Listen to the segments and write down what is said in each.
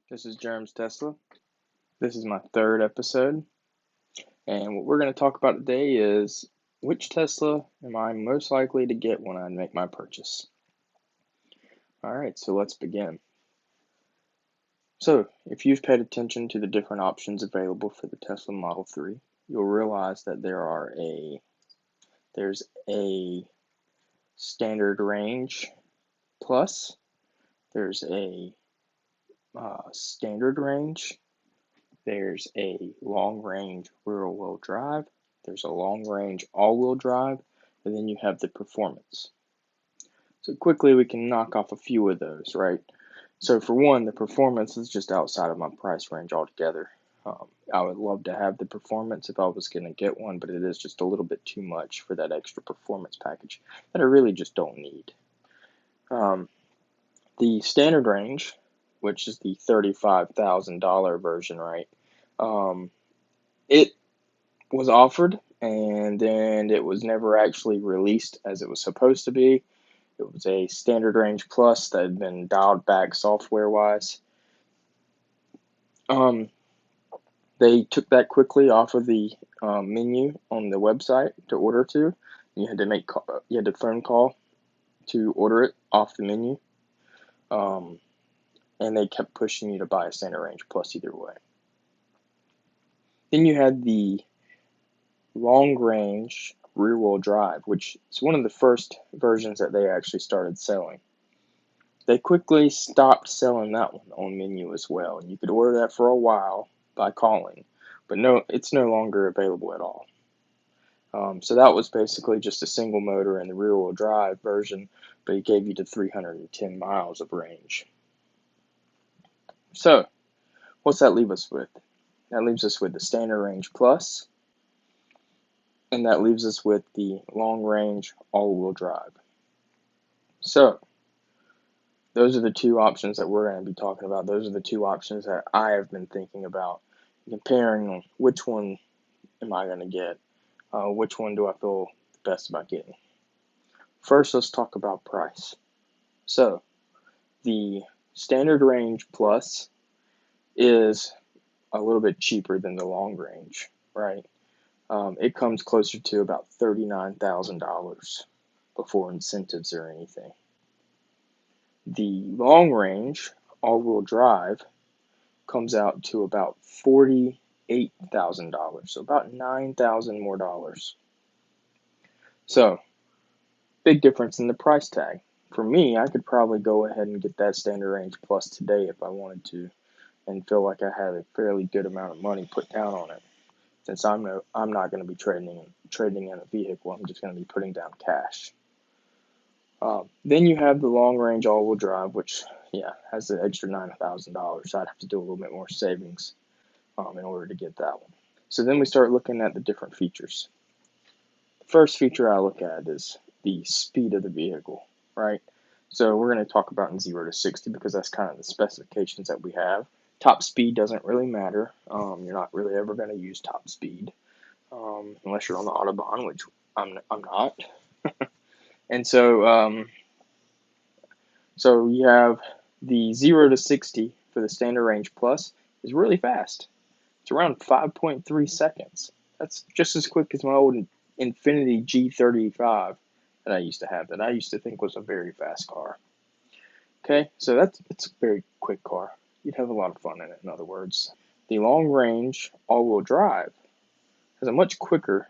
This is Jerem's Tesla. This is my third episode, and what we're going to talk about today is which Tesla am I most likely to get when I make my purchase. Alright, so let's begin. So, if you've paid attention to the different options available for the Tesla Model 3, you'll realize that there's a standard range plus, there's a standard range, there's a long-range rear-wheel drive, there's a long-range all-wheel drive, and then you have the performance. So quickly we can knock off a few of those, right? So for one, the performance is just outside of my price range altogether. I would love to have the performance if I was going to get one, but it is just a little bit too much for that extra performance package that I really just don't need. The standard range, which is the $35,000 version, right? It was offered, and then it was never actually released as it was supposed to be. It was a standard range plus that had been dialed back software-wise. They took that quickly off of the menu on the website to order to. You had to phone call to order it off the menu, and they kept pushing you to buy a standard range plus either way. Then you had the long range rear wheel drive, which is one of the first versions that they actually started selling. They quickly stopped selling that one on menu as well, and you could order that for a while by calling, but no, it's no longer available at all. So that was basically just a single motor in the rear wheel drive version, but it gave you to 310 miles of range. So what's that leave us with? That leaves us with the standard range plus, and that leaves us with the long range all-wheel drive. So those are the two options that we're going to be talking about. Those are the two options that I have been thinking about, comparing which one am I going to get, which one do I feel the best about getting. First, let's talk about price. So the standard range plus is a little bit cheaper than the long range, right? It comes closer to about $39,000 before incentives or anything. The long range all-wheel drive comes out to about $48,000, so about $9,000 more dollars. So, big difference in the price tag. For me, I could probably go ahead and get that standard range plus today if I wanted to, and feel like I had a fairly good amount of money put down on it. Since I'm not going to be trading in a vehicle, I'm just going to be putting down cash. Then you have the long range all-wheel drive, which has the extra $9,000. So I'd have to do a little bit more savings in order to get that one. So then we start looking at the different features. The first feature I look at is the speed of the vehicle, right? So we're going to talk about in 0 to 60 because that's kind of the specifications that we have. Top speed doesn't really matter. You're not really ever going to use top speed unless you're on the Autobahn, which I'm not. And so you have the 0 to 60 for the standard range plus is really fast. It's around 5.3 seconds. That's just as quick as my old Infiniti G35 that I used to have, that I used to think was a very fast car. Okay, so it's a very quick car. You'd have a lot of fun in it, in other words. The long range all-wheel drive has a much quicker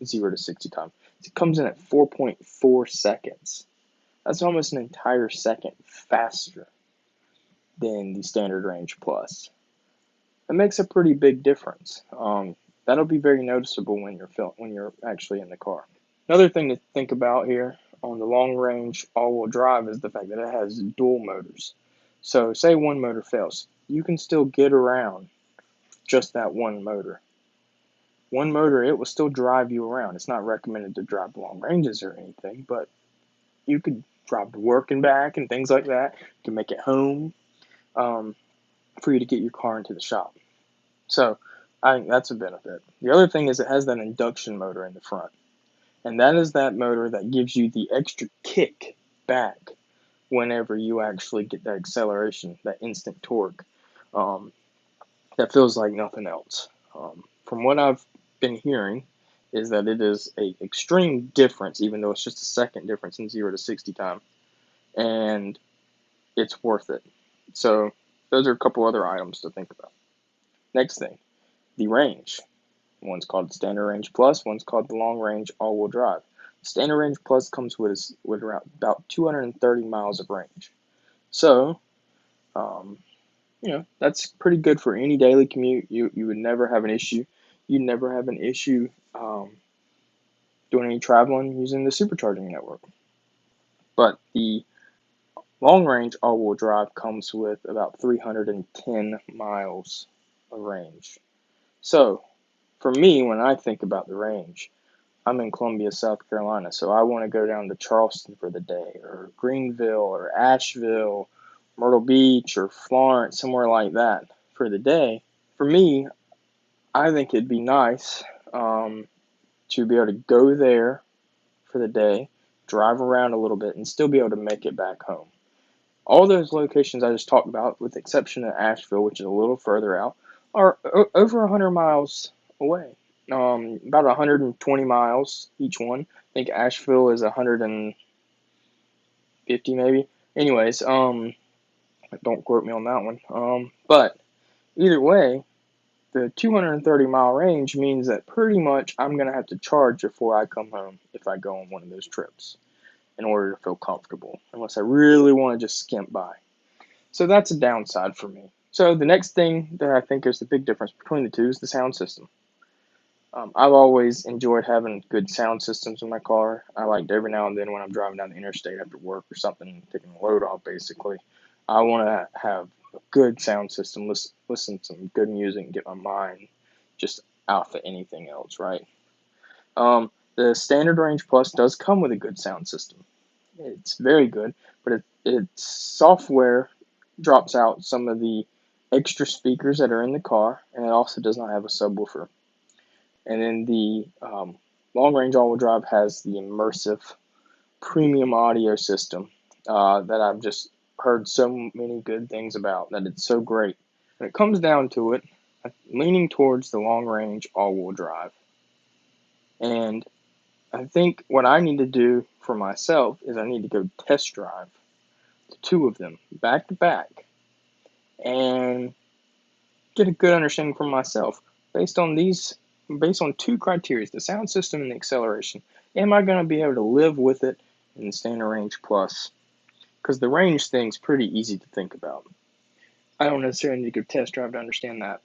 0 to 60 time. It comes in at 4.4 seconds. That's almost an entire second faster than the standard range plus. That makes a pretty big difference. That'll be very noticeable when you're actually in the car. Another thing to think about here on the long range all-wheel drive is the fact that it has dual motors. So say one motor fails, you can still get around just that one motor. One motor, it will still drive you around. It's not recommended to drive long ranges or anything, but you could drive to work and back and things like that. You can make it home for you to get your car into the shop. So I think that's a benefit. The other thing is it has that induction motor in the front. And that is that motor that gives you the extra kick back whenever you actually get that acceleration, that instant torque. That feels like nothing else. From what I've been hearing, is that it is a extreme difference, even though it's just a second difference in 0 to 60 time, and it's worth it. So those are a couple other items to think about. Next thing, the range. One's called Standard Range Plus, one's called the Long Range All-Wheel Drive. Standard Range Plus comes with around about 230 miles of range. So, that's pretty good for any daily commute. You would never have an issue. You'd never have an issue doing any traveling using the supercharging network. But the long range all-wheel drive comes with about 310 miles of range. So, for me, when I think about the range, I'm in Columbia, South Carolina, so I want to go down to Charleston for the day, or Greenville, or Asheville, Myrtle Beach, or Florence, somewhere like that for the day. For me, I think it'd be nice to be able to go there for the day, drive around a little bit, and still be able to make it back home. All those locations I just talked about, with the exception of Asheville, which is a little further out, are over 100 miles away. About 120 miles each one. I think Asheville is 150 maybe. Anyways, don't quote me on that one. But either way, the 230-mile range means that pretty much I'm going to have to charge before I come home if I go on one of those trips in order to feel comfortable, unless I really want to just skimp by. So that's a downside for me. So the next thing that I think is the big difference between the two is the sound system. I've always enjoyed having good sound systems in my car. I like every now and then when I'm driving down the interstate after work or something, taking a load off basically, I want to have a good sound system, listen to some good music and get my mind just off of anything else, right? The Standard Range Plus does come with a good sound system. It's very good, but its software drops out some of the extra speakers that are in the car, and it also does not have a subwoofer. And then the Long Range All-Wheel Drive has the immersive premium audio system that I've just heard so many good things about, that it's so great. When it comes down to it, I'm leaning towards the Long Range All-Wheel Drive. And I think what I need to do for myself is I need to go test drive the two of them back to back and get a good understanding for myself based on two criteria, the sound system and the acceleration. Am I going to be able to live with it in the Standard Range Plus? Because the range thing's pretty easy to think about. I don't necessarily need to go test drive to understand that.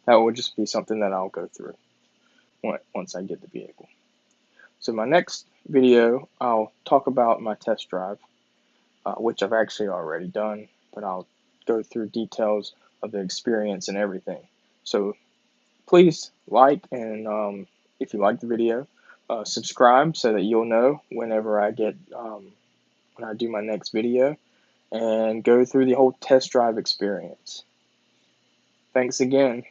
That would just be something that I'll go through once I get the vehicle. So my next video, I'll talk about my test drive, which I've actually already done, but I'll go through details of the experience and everything. So please like, and if you like the video, subscribe so that you'll know whenever I get when I do my next video, and go through the whole test drive experience. Thanks again.